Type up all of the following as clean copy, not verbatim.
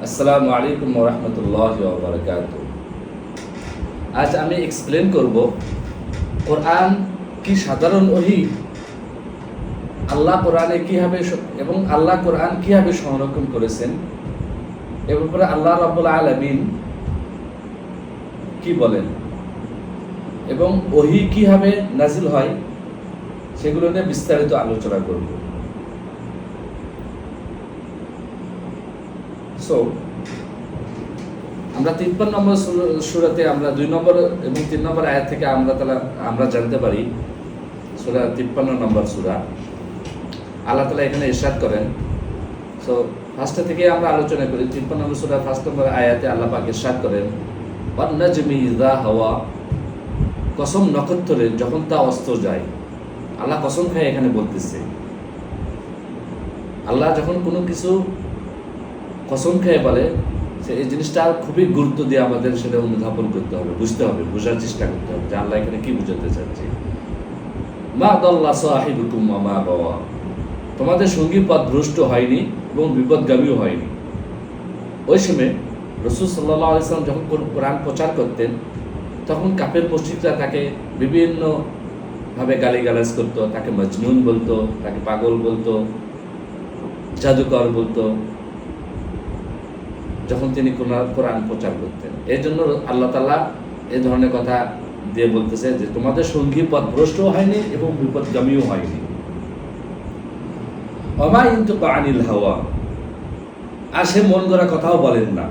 আসসালামু আলাইকুম ওয়া রাহমাতুল্লাহি ওয়া বারাকাতুহু। আজ আমি এক্সপ্লেন করব কোরআন কি সাধারণ ওহী, আল্লাহ কোরআনে কিভাবে এবং আল্লাহ কোরআন কিভাবে সংরক্ষণ করেছেন, এর উপরে আল্লাহ রাব্বুল আলামিন কি বলেন এবং ওহী কিভাবে নাজিল হয় সেগুলো নিয়ে বিস্তারিত আলোচনা করব। সো আমরা 53 নম্বর সূরাতে আমরা 2 নম্বর এবং 3 নম্বর আয়াত থেকে আমরা জানতে পারি, সূরা 53 নম্বর সূরা, আল্লাহ তাআলা এখানে ইরশাদ করেন। সো ফার্স্ট থেকে আমরা আলোচনা করি। 53 নম্বর সূরা 1 নম্বর আয়াতে আল্লাহ পাক ইরশাদ করেন, ওয়ান নাজমি ইযা হাওয়া, কসম নক্ষত্রের যখন তা অস্ত যায়। আল্লাহ কসম খায় এখানে বলতেছে। আল্লাহ যখন কোনো কিছু কসম খেয়ে বলে, এই জিনিসটা খুবই গুরুত্ব দিয়ে আমাদের সেটা অনুধাবন করতে হবে, বুঝতে হবে, বোঝার চেষ্টা করতে হবে যে আল্লাহ এখানে কি বুঝাতে চাচ্ছে। মা দাল্লা সাহিবুকুম ওয়া মা গাওয়া, তোমাদের সঙ্গী পথভ্রষ্ট হয়নি এবং বিপদগামীও হয়নি। ওই সময় রাসূল সাল্লাল্লাহু আলাইহি ওয়াসাল্লাম যখন কোরআন প্রচার করতেন, তখন কাফের মুশরিকরা তাকে বিভিন্নভাবে গালিগালাজ করতো, তাকে মজনুন বলতো, তাকে পাগল বলতো, জাদুকর বলতো, যখন তিনি কোরআন প্রচার করতেন। এই জন্য আল্লাহ তাআলা এই ধরনের কথা দিয়ে বলতেছে যে তোমাদের সঙ্গী পথভ্রষ্টও হয়নি এবং বিপদগামীও হয়নি। ওমা ইনতুকা আনিল হাওয়া, আর সে মন গড়া কথাও বলেন না।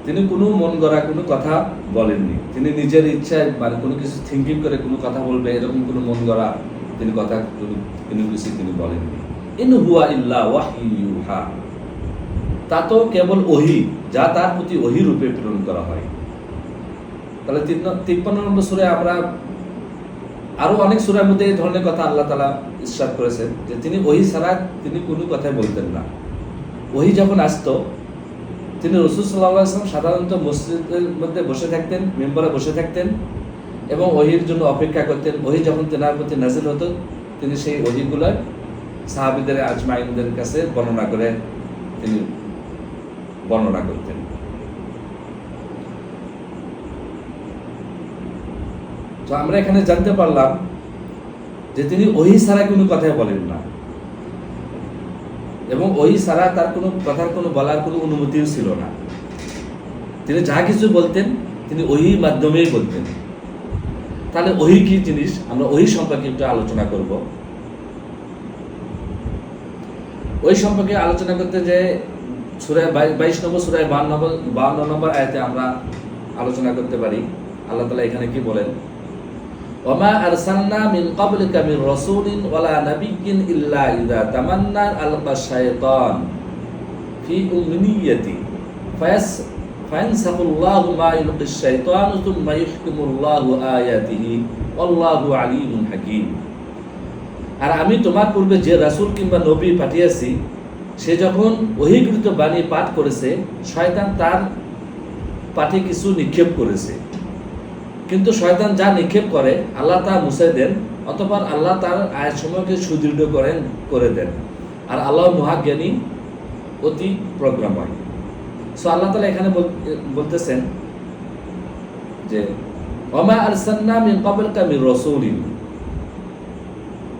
তিনি কোনো মন গড়া কোনো কথা বলেননি। তিনি নিজের ইচ্ছায় মানে কোনো কিছু থিঙ্কিং করে কোনো কথা বলবে, এরকম কোনো মন গড়া তিনি কথা কোনো কিছু তিনি বলেননি। ইন হুয়া ইল্লা ওয়াহয়ু ইউহা, তা তো কেবল ওহী, যা তার প্রতি ওহী রূপে প্রেরণ করা হয়। তাহলে 53 নম্বর সূরায় আমরা আরো অনেক সূরার মধ্যে এই ধরনের কথা আল্লাহ তাআলা ইরশাদ করেছেন যে তিনি ওহী ছাড়া তিনি কোনো কথাই বলতেন না। ওহী যখন আসতো, তিনি রাসূল সাল্লাল্লাহু আলাইহি ওয়াসাল্লাম সাধারণত মসজিদের মধ্যে বসে থাকতেন, মিম্বরে বসে থাকতেন এবং ওহীর জন্য অপেক্ষা করতেন। ওহী যখন তেনার প্রতি নাযিল হতো, তিনি সেই ওহীগুলো সাহাবীদের আজমাইনদের কাছে বর্ণনা করতেন। তো আমরা এখানে জানতে পারলাম যে তিনি ওহী ছাড়া কোনো কথাই বলেন না এবং ওহী ছাড়া তার কোনো কথার কোনো বলার কোনো অনুমতিও ছিল না। তিনি যা কিছু বলতেন তিনি ওহীর মাধ্যমেই বলতেন। তাহলে ওহী কি জিনিস, আমরা ওহী সম্পর্কে একটু আলোচনা করব। ওই সম্পর্কে আলোচনা করতে যে সূরা 22 নম্বর সূরায় 52 নম্বর আয়াতে আমরা আলোচনা করতে পারি। আল্লাহ তাআলা এখানে কি বলেন, ওমা আরসালনা মিন ক্বাবলিকা মির রাসূলিন ওয়ালা নাবিয়্যিন ইল্লা ইযা তামান্না আলকা শাইতান ফি উমনিয়্যাতি ফায়ানসাখুল্লাহু মা ইলকিশ শাইতানু সুম্মা ইউহকিমুল্লাহু আয়াতিহি ওয়াল্লাহু আলীমুন হাকীম। আর আমি তোমার পূর্বে যে রাসূল কিংবা নবী পাঠিয়েছি, সে যখন ওহীকৃত বাণী পাঠ করেছে, শয়তান তার পাঠে কিছু নিক্ষেপ করেছে, কিন্তু শয়তান যা নিক্ষেপ করে আল্লাহ তা মুছে দেন, অতঃপর আল্লাহ তার আয়াতসমূহকে সুদৃঢ় করে দেন। আর আল্লাহ মহাজ্ঞানী, অতি প্রজ্ঞাময়। সো আল্লাহ তাআলা এখানে বলতেছেন যে ওমা আরসালনা মিন ক্বাবলিকা মির রাসূলিন,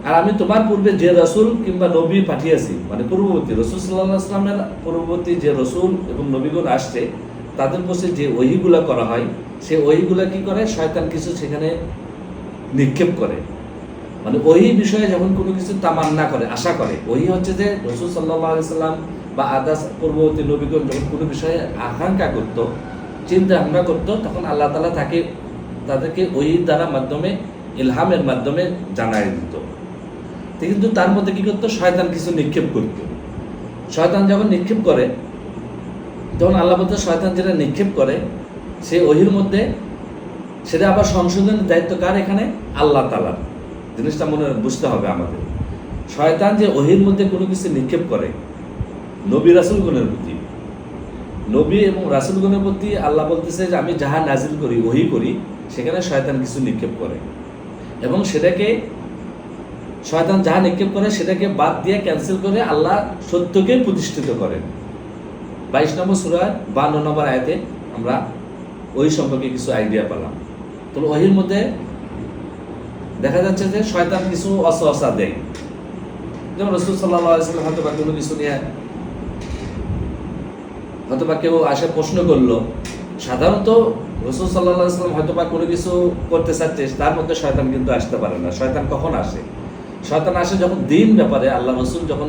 আর আমি তোমার পূর্বে যে রাসূল কিংবা নবী পাঠিয়েছি, মানে পূর্ববর্তী রাসূল সাল্লাল্লাহু আলাইহি ওয়াসাল্লামের পূর্ববর্তী যে রাসূল এবং নবীগণ আসছে, তাদের কাছে যে ওহীগুলা করা হয়, সেই ওহীগুলা কি করে, শয়তান কিছু সেখানে নিক্ষেপ করে। মানে ওহী বিষয়ে যখন কোনো কিছু তামান্না করে, আশা করে, ওহী হচ্ছে যে রাসূল সাল্লাল্লাহু আলাইহি ওয়াসাল্লাম বা আদাস পূর্ববর্তী নবীগণ যখন কোনো বিষয়ে আকাঙ্ক্ষা করত, চিন্তা ভাবনা করত, তখন আল্লাহ তাআলা তাদেরকে ওহীর দ্বারা মাধ্যমে, ইলহামের মাধ্যমে জানায় দিত। কিন্তু তার মধ্যে কি করতো, শয়তান কিছু নিক্ষেপ করত। শয়তান যখন নিক্ষেপ করে, তখন আল্লাহ বলতে শয়তান যেটা নিক্ষেপ করে সেই ওহীর মধ্যে, সেটা আবার সংশোধনের দায়িত্ব কার? এখানে আল্লাহ তাআলা। জিনিসটা বুঝতে হবে আমাদের। শয়তান যে ওহীর মধ্যে কোনো কিছু নিক্ষেপ করে নবী রাসূলগণের প্রতি, নবী এবং রাসূলগণের প্রতি আল্লাহ বলতেছে যে আমি যাহা নাজিল করি, ওহী করি, সেখানে শয়তান কিছু নিক্ষেপ করে এবং সেটাকে শয়তান যাহা নিক্ষেপ করে সেটাকে বাদ দিয়ে ক্যান্সেল করে আল্লাহ সত্যকে প্রতিষ্ঠিত করেন। 22 নম্বর সূরার 52 নম্বর আয়াতে আমরা ওই সম্পর্কে কিছু আইডিয়া পেলাম। তো ওহির মধ্যে দেখা যাচ্ছে যে শয়তান কিছু ওয়াসওয়াসা দেয়। যেমন রাসূল সাল্লাল্লাহু আলাইহি ওয়াসাল্লাম হয়তো বা কোনো কিছু নিয়ে হয়তো বা কেউ আসে প্রশ্ন করলো, সাধারণত রাসূল সাল্লাল্লাহু আলাইহি ওয়াসাল্লাম হয়তো বা কোনো কিছু করতে চাচ্ছে, তার মধ্যে শয়তান কিন্তু আসতে পারে না। শয়তান কখন আসে? শয়তান আসে যখন দিন ব্যাপারে আল্লাহ রাসূল যখন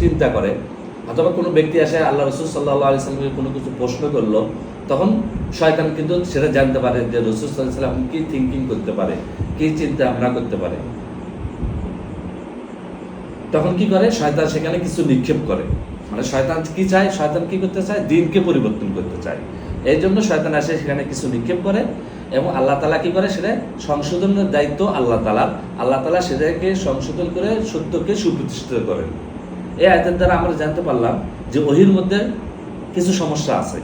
চিন্তা করে, অথবা কোনো ব্যক্তি আসে আল্লাহ রাসূল সাল্লাল্লাহু আলাইহি ওয়াসাল্লামকে কোনো কিছু প্রশ্ন করলো, তখন শয়তান কিন্তু সেটা জানতে পারে যে রাসূল সাল্লাল্লাহু আলাইহি ওয়াসাল্লাম কি থিঙ্কিং করতে পারে, কি চিন্তা ভাবনা করতে পারে। তখন কি করে? শয়তান সেখানে কিছু নিক্ষেপ করে। মানে শয়তান কি চায়? শয়তান কি করতে চায়? দিনকে পরিবর্তন করতে চায়। এই জন্য শয়তান আসে সেখানে কিছু নিক্ষেপ করে, এবং আল্লাহ তাআলা কি করে? সেটা সংশোধনের দায়িত্ব আল্লাহ তাআলার। আল্লাহ তাআলা সেটাকে সংশোধন করে সত্যকে সুপ্রতিষ্ঠিত করেন। এই আয়াতের দ্বারা আমরা জানতে পারলাম যে ওহির মধ্যে কিছু সমস্যা আছে।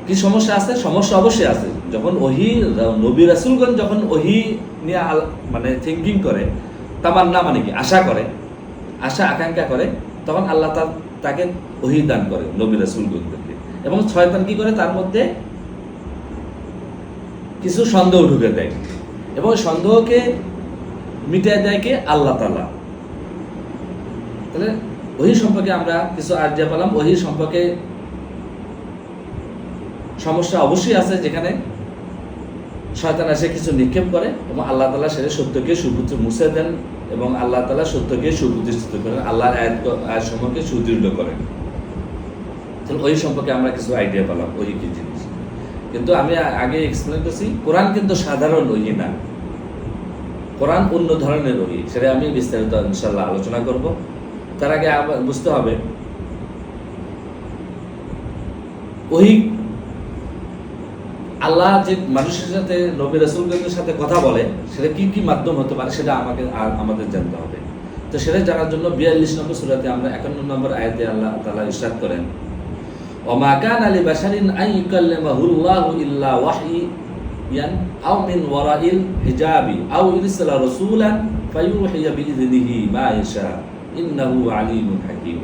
কি সমস্যা আছে? সমস্যা অবশ্যই আছে। যখন ওহি নবী রাসূলগণ যখন ওহি নিয়ে মানে থিঙ্কিং করে, তামান্না মানে কি? আশা করে, আশা আকাঙ্ক্ষা করে, তখন আল্লাহ তাকে ওহি দান করে নবী রাসূলগণকে। এবং শয়তান কি করে? তার মধ্যে কিছু সন্দেহ ঢুকে দেয়, এবং সন্দেহকে মিটিয়ে দেয় কে? আল্লাহ তাআলা। তাহলে ওহি সম্পর্কে আমরা কিছু আইডিয়া পেলাম। ওহি সম্পর্কে সমস্যা অবশ্যই আছে, যেখানে শয়তান এসে কিছু নিক্ষেপ করে এবং আল্লাহ তাআলা সেটা সত্যকে মুছে দেন, এবং আল্লাহ তাআলা সত্যকে সুপ্রতিষ্ঠিত করেন, আল্লাহর আয়াত সমূহকে সুদৃঢ় করেন। তাহলে ওই সম্পর্কে আমরা কিছু আইডিয়া পেলাম ওই কি জিনিস। কিন্তু আমি আগে এক্সপ্লেন করছি, কোরআন কিন্তু সাধারণ ওহি না, কোরআন অন্য ধরনের ওহি। সেটা আমি বিস্তারিত ইনশাআল্লাহ আলোচনা করব। তার আগে বুঝতে হবে ওহি আল্লাহ যে মানুষের সাথে নবী রাসূলগণের সাথে কথা বলে, সেটা কি কি মাধ্যম হতে পারে সেটা আমাদের জানতে হবে। তো সেটা জানার জন্য 42 নম্বর সূরাতে আমরা 51 নম্বর আয়াতে আল্লাহ তাআলা ইরশাদ করেন, ওয়া কানা লিবাশারিন আন ইউকাল্লিমাহুল্লাহু ইল্লা ওয়াহইয়ান আও মিন ওয়ারাইল হিজাবি আও ইরসালা রাসূলান ফায়ুহিয়া বিইذনিহি মা ইয়াশা ইন্নাহু আলিমুন হাকীম।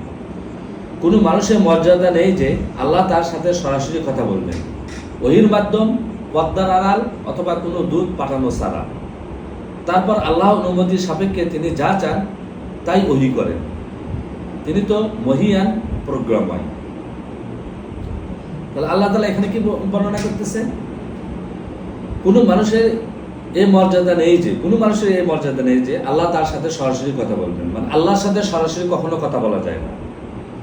কোনো মানুষের মর্যাদা নেই যে আল্লাহ তার সাথে সরাসরি কথা বলবেন ওহির মাধ্যম, পর্দার আড়াল অথবা কোনো দূত পাঠানো ছাড়া। তারপর আল্লাহ অনুমতির সাপেক্ষে তিনি যা চান তাই ওহি করেন। তিনি তো মহিয়ান, প্রজ্ঞাময়। তাহলে আল্লাহ তাআলা এখানে কি বর্ণনা করতেছে? কোনো মানুষের এই মর্যাদা নেই যে, কোনো মানুষের এই মর্যাদা নেই যে আল্লাহ তার সাথে সরাসরি কথা বলবেন। মানে আল্লাহর সাথে সরাসরি কখনো কথা বলা যায় না।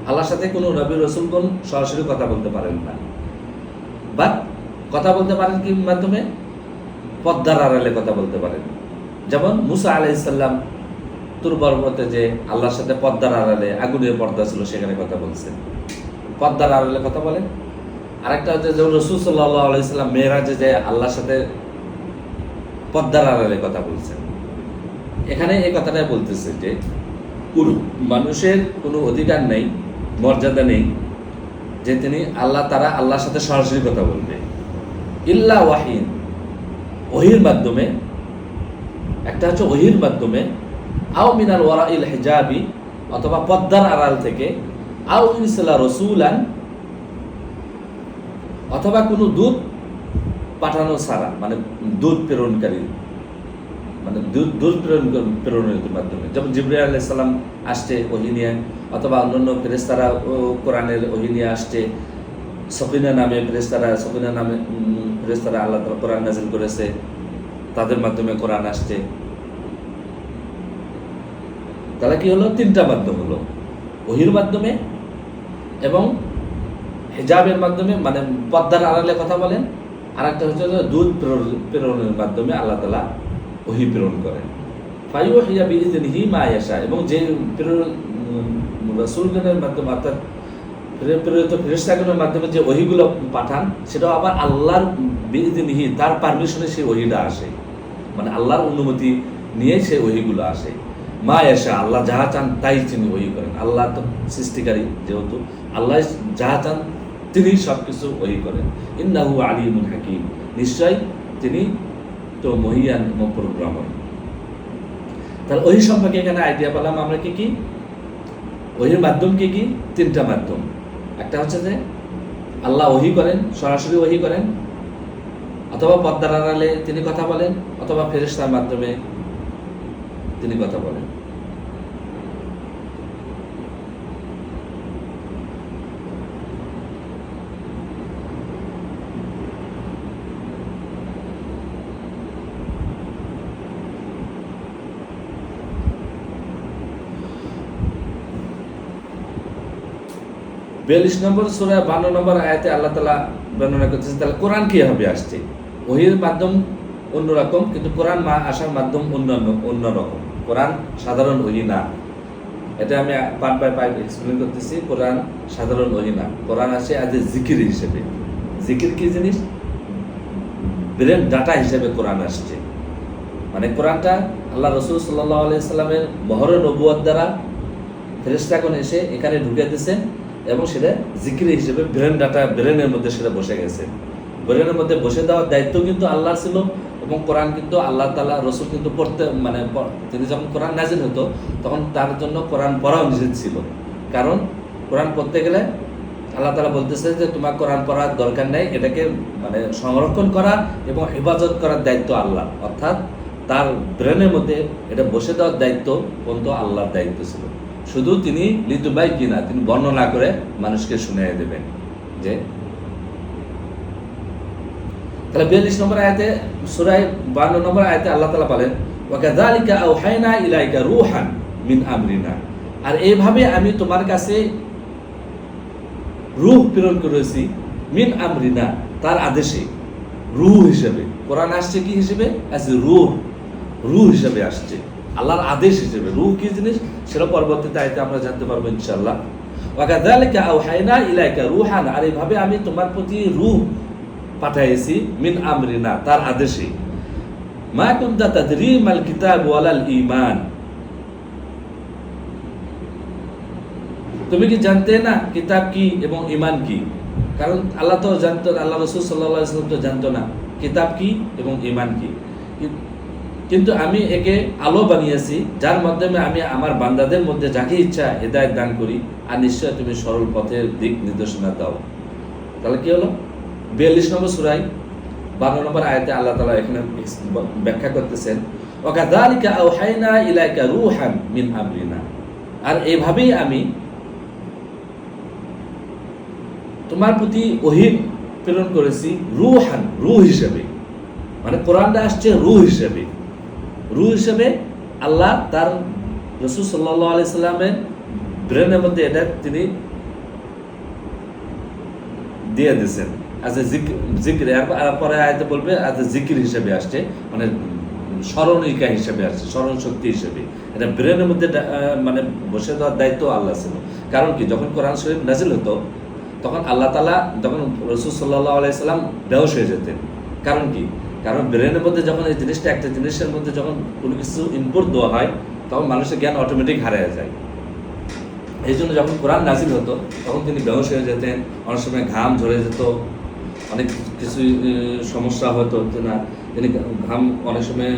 আল্লাহর সাথে কোনো নবী রাসূলগণ সরাসরি কথা বলতে পারেন না, বা কথা বলতে পারেন কি মাধ্যমে? পর্দার আড়ালে কথা বলতে পারেন। যেমন মুসা আলাইহিস সালাম তুর পর্বতে যে আল্লাহর সাথে পর্দার আড়ালে, আগুনের পর্দা ছিল, সেখানে কথা বলছেন, পর্দার আড়ালে কথা বলেন। আরেকটা হচ্ছে যেমন রাসূল সাল্লাল্লাহু আলাইহি সাল্লাম মেরাজে যে আল্লাহর সাথে পর্দার আড়ালে কথা বলছেন। এখানে এই কথাটাই বলতেছে যে কোনো মানুষের কোনো অধিকার নেই, মর্যাদা নেই যে তিনি তারা আল্লাহর সাথে সরাসরি কথা বলবে, ইল্লা ওয়াহিন, ওহির মাধ্যমে। একটা হচ্ছে ওহির মাধ্যমে, আও মিনাল ওয়ারাইল হিজাবি, অথবা পর্দার আড়াল থেকে, আও ইরসালা রাসূলান, অথবা কোনো দূত পাঠানো ছাড়া, মানে দূত প্রেরণকারী, মানে দূত প্রেরণের মাধ্যমে। যেমন জিবরাইল আলাইহিস সালাম আসছে ওহী নিয়ে, অথবা অন্যান্য ফেরেশতারা কোরআনের ওহী নিয়ে আসছে। সফিনা নামে ফেরেশতারা আল্লাহ তাআলা কোরআন নাযিল করেছে, তাদের মাধ্যমে কোরআন আসছে। তাহলে কি হলো? তিনটা মাধ্যম হলো, ওহীর মাধ্যমে এবং হিজাবের মাধ্যমে, মানে পর্দার আড়ালে কথা বলেন। আর একটা হচ্ছে দূত প্রেরণের মাধ্যমে আল্লাহ তাআলা ওহী প্রেরণ করেন। ফায়ুহিয়া বিইذনিহি মা ইয়াশা, এবং যে রাসূলগণের মাধ্যমে, অর্থাৎ প্রেরিত ফেরেশতাগণের মাধ্যমে যে ওহীগুলো পাঠান, সেটাও আবার আল্লাহর বিইذনিহি, তার পারমিশনে সেই ওহীটা আসে, মানে আল্লাহর অনুমতি নিয়ে সেই ওহীগুলো আসে। মা ইয়াশা, আল্লাহ যাহা চান তাই তিনি ওহী করেন। আল্লাহ তো সৃষ্টিকারী, যেহেতু আল্লাহ যাহা চান তিনি সব কিছু ওহী করেন। ইন্নাহু আলিমুন হাকীম, নিশ্চয় তিনি তো মহিয়ান এবং প্রজ্ঞাময়। তাহলে ওহী সম্পর্কে এখানে আইডিয়া পেলাম আমরা কি কি? ওহির মাধ্যম কি কি? তিনটা মাধ্যম। একটা হচ্ছে যে আল্লাহ ওহী করেন, সরাসরি ওহী করেন, অথবা পর্দার আড়ালে তিনি কথা বলেন, অথবা ফেরেশতার মাধ্যমে তিনি কথা বলেন। বিয়াল্লিশ নম্বর সূরা 52 নম্বর আয়াতে আল্লাহ তাআলা বর্ণনা করতেছেন, তাহলে কোরআন কিভাবে আসছে? ওহীর মাধ্যম অন্যরকম, কিন্তু কোরআন আসার মাধ্যম অন্যরকম। কোরআন সাধারণ ওহী না, এটা আমি পার্ট বাই পার্ট এক্সপ্লেন করতেছি। কোরআন সাধারণ ওহী না, কোরআন আসে আজ জিকির হিসেবে। জিকির কি জিনিস? ব্রেন ডাটা হিসেবে কোরআন আসছে। মানে কোরআনটা আল্লাহ রাসূল সাল্লাল্লাহু আলাইহি সাল্লামের বহরে নবুয়ত দ্বারা ফেরেশতাগণ এসে এখানে ঢুকে দিয়েছেন, এবং সেটা জিকির হিসেবে ব্রেন ডাটা, ব্রেনের মধ্যে সেটা বসে গেছে। ব্রেনের মধ্যে বসে দেওয়ার দায়িত্ব কিন্তু আল্লাহর ছিল, এবং কোরআন কিন্তু আল্লাহ তাআলা রসুল কিন্তু পড়তে, মানে তিনি যখন কোরআন নাজিল হতো তখন তার জন্য কোরআন পড়াও নিষেধ ছিল। কারণ কোরআন পড়তে গেলে আল্লাহ তাআলা বলতেছে যে তোমার কোরআন পড়ার দরকার নেই, এটাকে মানে সংরক্ষণ করা এবং হেফাজত করার দায়িত্ব আল্লাহ, অর্থাৎ তার ব্রেনের মধ্যে এটা বসে দেওয়ার দায়িত্ব পর্যন্ত আল্লাহর দায়িত্ব ছিল। শুধু তিনি লিতুবাই কিনা, তিনি বর্ণনা করে মানুষকে শুনিয়ে দেবেন। যে তাহলে 42 নম্বর আয়াতে, সূরা 52 নম্বর আয়াতে আল্লাহ তাআলা বলেন, ওয়া কাযালিকা আওহায়না ইলাইকা রূহান মিন আমরিনা, আর এইভাবে আমি তোমার কাছে রূহ প্রেরণ করেছি, মিন আমরিনা, তার আদেশে, রূহ হিসেবে। কোরআন আসছে কি হিসেবে? আসছে রূহ হিসেবে আসছে, আল্লাহর আদেশ হিসেবে। রূহ কি জিনিস সেটা পরবর্তীতে আয়াতে আমরা জানতে পারবো ইনশাআল্লাহ। ওয়া কাযালিকা আওহায়না ইলাইকা রূহান, আর এইভাবে আমি তোমার প্রতি রূহ পাঠাইছি, মিন আমরিনা, তার আদেশে। মা কুনতা তাদরি মাল কিতাব ওয়ালাল ঈমান, তুমি কি জানতে না কিতাব কি এবং ঈমান কি? কারণ আল্লাহ তো জানতো, আল্লাহ রাসূল সাল্লাল্লাহু আলাইহি ওয়াসাল্লাম তো জানতো না কিতাব কি এবং ঈমান কি। কিন্তু আমি একে আলো বানিয়েছি, যার মাধ্যমে আমি আমার বান্দাদের মধ্যে যাকে ইচ্ছা হেদায়েত দান করি, আর নিশ্চয় তুমি সরল পথের দিক নির্দেশনা দাও। তাহলে কি হলো? 42 নম্বর সূরায় 52 নম্বর আয়াতে আল্লাহ তাআলা এখানে ব্যাখ্যা করতেছেন, ওয়া কাযালিকা আওহায়না ইলাইকা রূহান মিন আমরিনা, আর এইভাবেই আমি তোমার প্রতি ওহী প্রেরণ করেছি, রূহান, রূহ হিসেবে। মানে কোরআনটা আসছে রূহ হিসেবে। রূহ হিসেবে আল্লাহ তার রাসূল সাল্লাল্লাহু আলাইহি সাল্লামের ব্রেনের মধ্যে এটা তিনি দিয়ে দিয়েছেন। আচ্ছা জিকির, পরে আয়াতে বলবে আচ্ছা জিকির হিসেবে আসছে, মানে স্মরণিকা হিসেবে আসছে, স্মরণ শক্তি হিসেবে। এটা ব্রেনের মধ্যে মানে বসে দেওয়ার দায়িত্ব আল্লাহ ছিল। কারণ কি, যখন কোরআন শরীফ নাজিল হতো তখন আল্লাহ তাআলা, যখন রাসূল সাল্লাল্লাহু আলাইহি সাল্লাম বেহুশ হয়ে যেতেন। কারণ কি, কারণ ব্রেনের মধ্যে যখন এই জিনিসটা, একটা জিনিসের মধ্যে যখন কোনো কিছু ইনপুট দেওয়া হয় তখন মানুষের জ্ঞান অটোমেটিক হারিয়ে যায়। এই জন্য যখন কোরআন নাজিল হতো তখন তিনি বেহুশ হয়ে যেতেন, অনেক সময় ঘাম ঝরে যেত, অনেক কিছু সমস্যা হতো না, তিনি অনেক সময়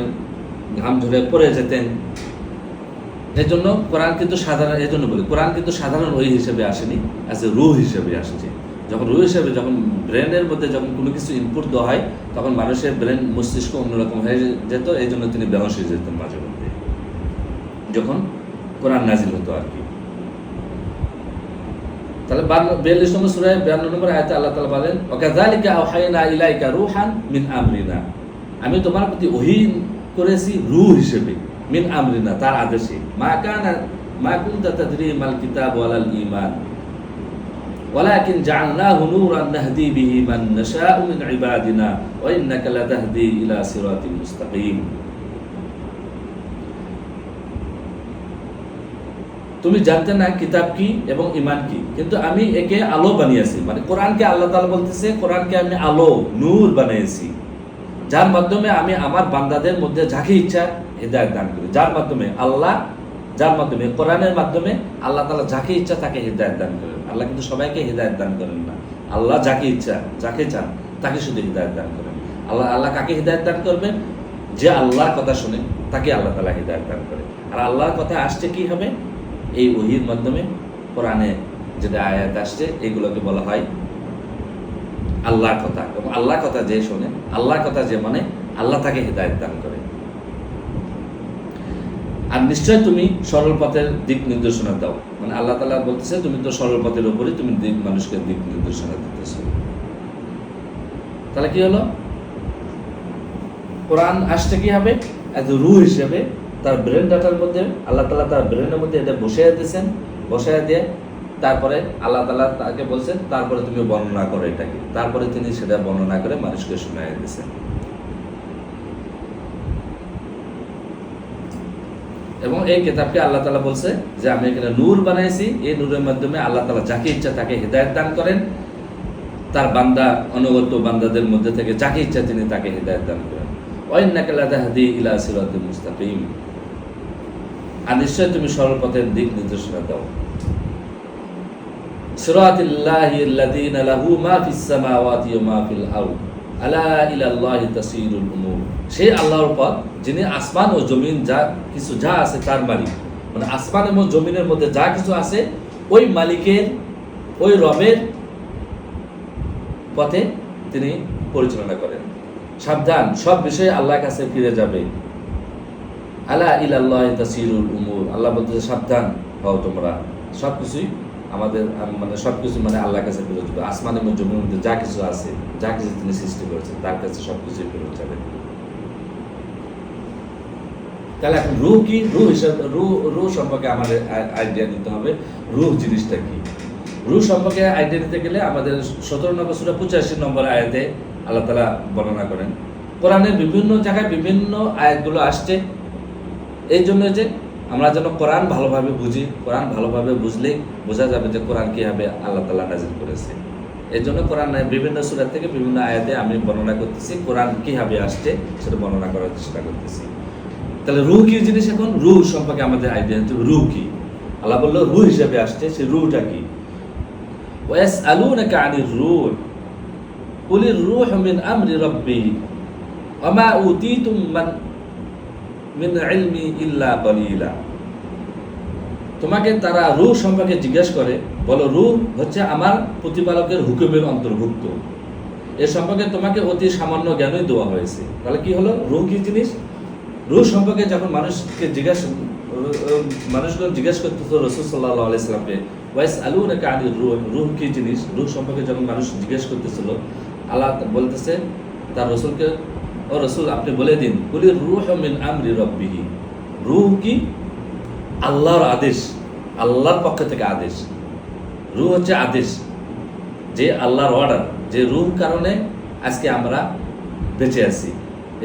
ঘাম ঝরে পড়ে যেতেন। এই জন্য কোরআন কিন্তু সাধারণ, এই জন্য বলি কোরআন কিন্তু সাধারণ ওই হিসেবে আসেনি, আজ রূহ হিসেবে আসছে। যখন রূহ হিসেবে, যখন ব্রেনের মধ্যে যখন কোনো কিছু ইনপুট দেওয়া হয় তখন মানুষের ব্রেন, মস্তিষ্ক অন্যরকম হয়ে যেত। এই জন্য তিনি বেহুশ হয়ে যেতেন মাঝে মধ্যে যখন কোরআন নাজিল হতো আর কি। তাহলে 42 নম্বর সূরায় 52 নম্বর আয়াতে আল্লাহ তাআলা বলেন, ওয়া কাযালিকা আওহায়না ইলাইকা রূহান মিন আমরিনা, আমি তোমার প্রতি ওহী করেছি রূহ হিসেবে, মিন আমরিনা, তার আদেশে। মা কুনতা তাদরি মাল কিতাব ওয়ালাল ঈমান ওয়ালাকিন জাআলনাহু নূরান নাহদি বিহি মান নাশাউ মিন ইবাদিনা ওয়া ইন্নাকা লাতাহদি ইলা সিরাতিল মুস্তাকিম। তুমি জানতে না কিতাব কি এবং ঈমান কি, কিন্তু আমি একে আলো বানিয়েছি। মানে কোরআনকে আল্লাহ তাআলা বলতেছে, কোরআনকে আমি আলো, নূর বানিয়েছি, যার মাধ্যমে আমি আমার বান্দাদের মধ্যে যাকে ইচ্ছা হেদায়েত দান করি। যার মাধ্যমে আল্লাহ, যার মাধ্যমে কোরআনের মাধ্যমে আল্লাহ তাআলা যাকে ইচ্ছা তাকে হেদায়েত দান করেন। আল্লাহ কিন্তু সবাইকে হেদায়েত দান করেন না, আল্লাহ যাকে ইচ্ছা, যাকে চান তাকে শুধু হেদায়েত দান করেন। আল্লাহ কাকে হেদায়েত দান করবেন? যে আল্লাহর কথা শুনে তাকে আল্লাহ তাআলা হেদায়েত দান করে। আর আল্লাহর কথা আসছে কি হবে? এই ওহীর মাধ্যমে, কোরআনে যেটা আয়াত আসছে এগুলোকে বলা হয় আল্লাহর কথা। এবং আল্লাহর কথা যে শোনে, আল্লাহর কথা যে মানে, আল্লাহ তাকে হিদায়াত দান করে। আর নিশ্চয় তুমি সরল পথের দিক নির্দেশনা দাও, মানে আল্লাহ তাআলা বলতেছে তুমি তো সরল পথের উপরই তুমি মানুষকে দিক নির্দেশনা দিতেছ। তাহলে কি হলো, কোরআন আসতে কি হবে, এজ রূহ হিসেবে তার ব্রেন ডাটার মধ্যে আল্লাহ তাআলা তার ব্রেনের মধ্যে এটা বসাইয়া দিয়েছেন, বসাইয়া দিয়ে তারপরে আল্লাহ তাআলা তাকে বলছেন তারপরে তুমি বর্ণনা করো এটাকে, তারপরে তিনি সেটা বর্ণনা করে মানুষকে শোনাইয়া দিয়েছেন। এবং এই কিতাবকে আল্লাহ তাআলা বলছে যে আমি এখানে নূর বানাইছি, এই নূরের মাধ্যমে আল্লাহ তাআলা যাকে ইচ্ছা তাকে হিদায়াত দান করেন, তার বান্দা অনুগত বান্দাদের মধ্যে থেকে যাকে ইচ্ছা তিনি তাকে হিদায়াত দান করেন। ওয়া ইন্নাকা লাতাহদি ইলা সিরাতিল মুস্তাকিম, আর নিশ্চয় তুমি সরল পথের দিক নির্দেশনা দাও। সিরাতিল্লাহি আল্লাযীনা লাহু মা ফিস সামাওয়াতি ওয়া মা ফিল আরদ আলা ইলাল্লাহি তাসিরুল উমুর, সেই আল্লাহর পথ যিনি আসমান ও জমিন যা কিছু যা আছে তার মালিক, মানে আসমান এবং জমিনের মধ্যে যা কিছু আছে ওই মালিকের, ওই রবের পথে তিনি পরিচালনা করেন। সাবধান, সব বিষয়ে আল্লাহর কাছে ফিরে যাবে। আলা ইলাল্লাহি তাসিরুল উমুর, আল্লাহ বলতেছে সাবধান হও তোমরা, সবকিছুই আমাদের মানে সবকিছু মানে আল্লাহর কাছে ফিরে যাবে। আসমান এবং জমির মধ্যে যা কিছু আছে, যা কিছু তিনি সৃষ্টি করেছেন তার কাছে সবকিছুই ফিরে যাবে। তাহলে এখন রূহ কি, রূহ হিসাবে রূহ সম্পর্কে আমাদের আইডিয়া নিতে হবে, রূহ জিনিসটা কি। রূহ সম্পর্কে আইডিয়া নিতে গেলে আমাদের 17 নম্বর সূরা 85 নম্বর আয়াতে আল্লাহ তাআলা বর্ণনা করেন। কোরআনের বিভিন্ন জায়গায় বিভিন্ন আয়াতগুলো আসছে এই জন্য যে আমরা যেন কোরআন ভালোভাবে বুঝি, কোরআন ভালোভাবে বুঝলেই বোঝা যাবে যে কোরআন কীভাবে আল্লাহ তাআলা নাযিল করেছে। এই জন্য কোরআনের বিভিন্ন সূরা থেকে বিভিন্ন আয়াতে আমি বর্ণনা করতেছি, কোরআন কীভাবে আসছে সেটা বর্ণনা করার চেষ্টা করতেছি। তাহলে রূহ কি জিনিস, এখন রূহ সম্পর্কে আমাদের আইডিয়া নিতে হবে। রূহ কি, আল্লাহ বললো রূহ হিসেবে আসছে, সেই রূহটা কি। ওয়াসআলুনাকা আনির রূহ কুলির রূহু মিন আমরি রাব্বি ওয়া মা উতীতুম মিন ইলমি ইল্লা কলিলা। তোমাকে তারা রূহ সম্পর্কে জিজ্ঞেস করে, বলো রূহ হচ্ছে আমার প্রতিপালকের হুকুমের অন্তর্ভুক্ত, এ সম্পর্কে তোমাকে অতি সামান্য জ্ঞানই দেওয়া হয়েছে। তাহলে কি হলো, রূহ কি জিনিস। রূহ সম্পর্কে যখন মানুষগুলো জিজ্ঞেস করতেছিল রাসূল সাল্লাল্লাহু আলাইহি সাল্লামকে, ওয়াসআলুনাকা আনির রূহ, রূহ কি জিনিস, রূহ সম্পর্কে যখন মানুষ জিজ্ঞেস করতেছিল, আল্লাহ বলতেছে তার রাসূলকে, ও রাসূল আপনি বলে দিন, কুলির রূহু মিন আমরি রাব্বিহি, রূহ কি আল্লাহর আদেশ, আল্লাহর পক্ষ থেকে আদেশ। রূহ হচ্ছে আদেশ, যে আল্লাহর অর্ডার, যে রূহ কারণে আজকে আমরা বেঁচে আছি,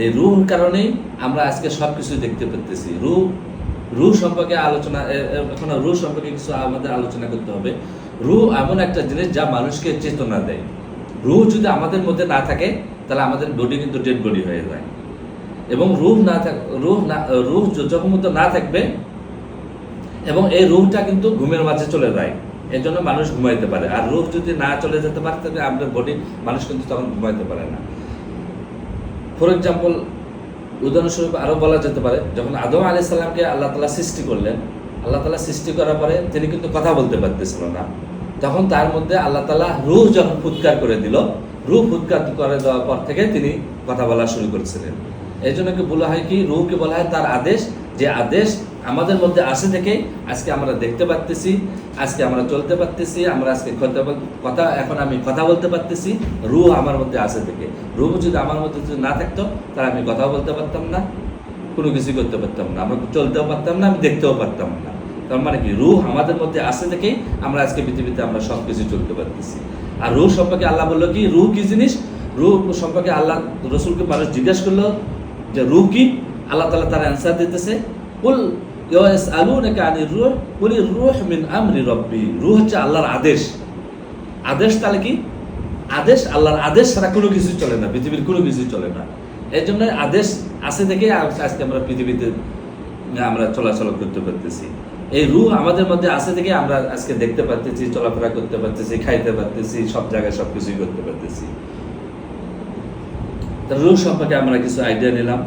এই রূহ কারণেই আমরা আজকে সব কিছু দেখতে পাচ্ছি। রূহ সম্পর্কে আলোচনা, এখন রূহ সম্পর্কে কিছু আমাদের আলোচনা করতে হবে। রূহ এমন একটা জিনিস যা মানুষকে চেতনা দেয়। রূহ যদি আমাদের মধ্যে না থাকে তাহলে আমাদের বডি কিন্তু ডেড বডি হয়ে যায়। এবং রূহ যখন মতো না থাকবে, এবং এই রূহটা কিন্তু ঘুমের মাঝে চলে যায়, এর জন্য মানুষ ঘুমাইতে পারে। আর রূহ যদি না চলে যেতে পারে তাহলে আমাদের বডি, মানুষ কিন্তু তখন ঘুমাইতে পারে না। ফর এক্সাম্পল, উদাহরণস্বরূপ আরও বলা যেতে পারে, যখন আদম আলাইহিস সালামকে আল্লাহ তাআলা সৃষ্টি করলেন, আল্লাহ তাআলা সৃষ্টি করার পরে তিনি কিন্তু কথা বলতে পারতেছিল না, তখন তার মধ্যে আল্লাহ তাআলা রূহ যখন ফুৎকার করে দিল, রূহ ফুৎকার করে দেওয়ার পর থেকে তিনি কথা বলা শুরু করেছিলেন। এই জন্য কি বলা হয়, কি রূহকে বলা হয় তার আদেশ, যে আদেশ আমাদের মধ্যে আসে থেকে আজকে আমরা দেখতে পারতেছি, আজকে আমরা চলতে পারতেছি, আমরা আজকে কথা এখন আমি কথা বলতে পারতেছি, রূহ আমার মধ্যে আসে থেকে। রূহ যদি আমার মধ্যে যদি না থাকতো তাহলে আমি কথাও বলতে পারতাম না, কোনো কিছু করতে পারতাম না, আমরা চলতেও পারতাম না, আমি দেখতেও পারতাম না। তার মানে কি, রূহ আমাদের মধ্যে আসে থেকেই আমরা আজকে পৃথিবীতে আমরা সব কিছু চলতে পারতেছি। আর রূহ সম্পর্কে আল্লাহ বললো কি, রূহ কি জিনিস। রূহ সম্পর্কে আল্লাহ রসুলকে মানুষ জিজ্ঞাসা করলো যে রূহ কি, আল্লাহ তাআলা তার অ্যান্সার দিতেছে, কুল ইয়াসআলুনাকা আনির রূহ কুলির রূহু মিন আমরি রাব্বি। রূহ হচ্ছে আল্লাহর আদেশ। আদেশ তাহলে কি, আদেশ, আল্লাহর আদেশ ছাড়া কোনো কিছু চলে না, পৃথিবীর কোনো কিছু চলে না। এর জন্য আদেশ আছে থেকে আজকে আমরা পৃথিবীতে আমরা চলাচল করতে পারতেছি। এই রূহ আমাদের মধ্যে আছে থেকে আমরা আজকে দেখতে পারতেছি, চলাফেরা করতে পারতেছি, খাইতে পারতেছি, সব জায়গায় সব কিছুই করতে পারতেছি। রূহ সম্পর্কে আমরা কিছু আইডিয়া নিলাম।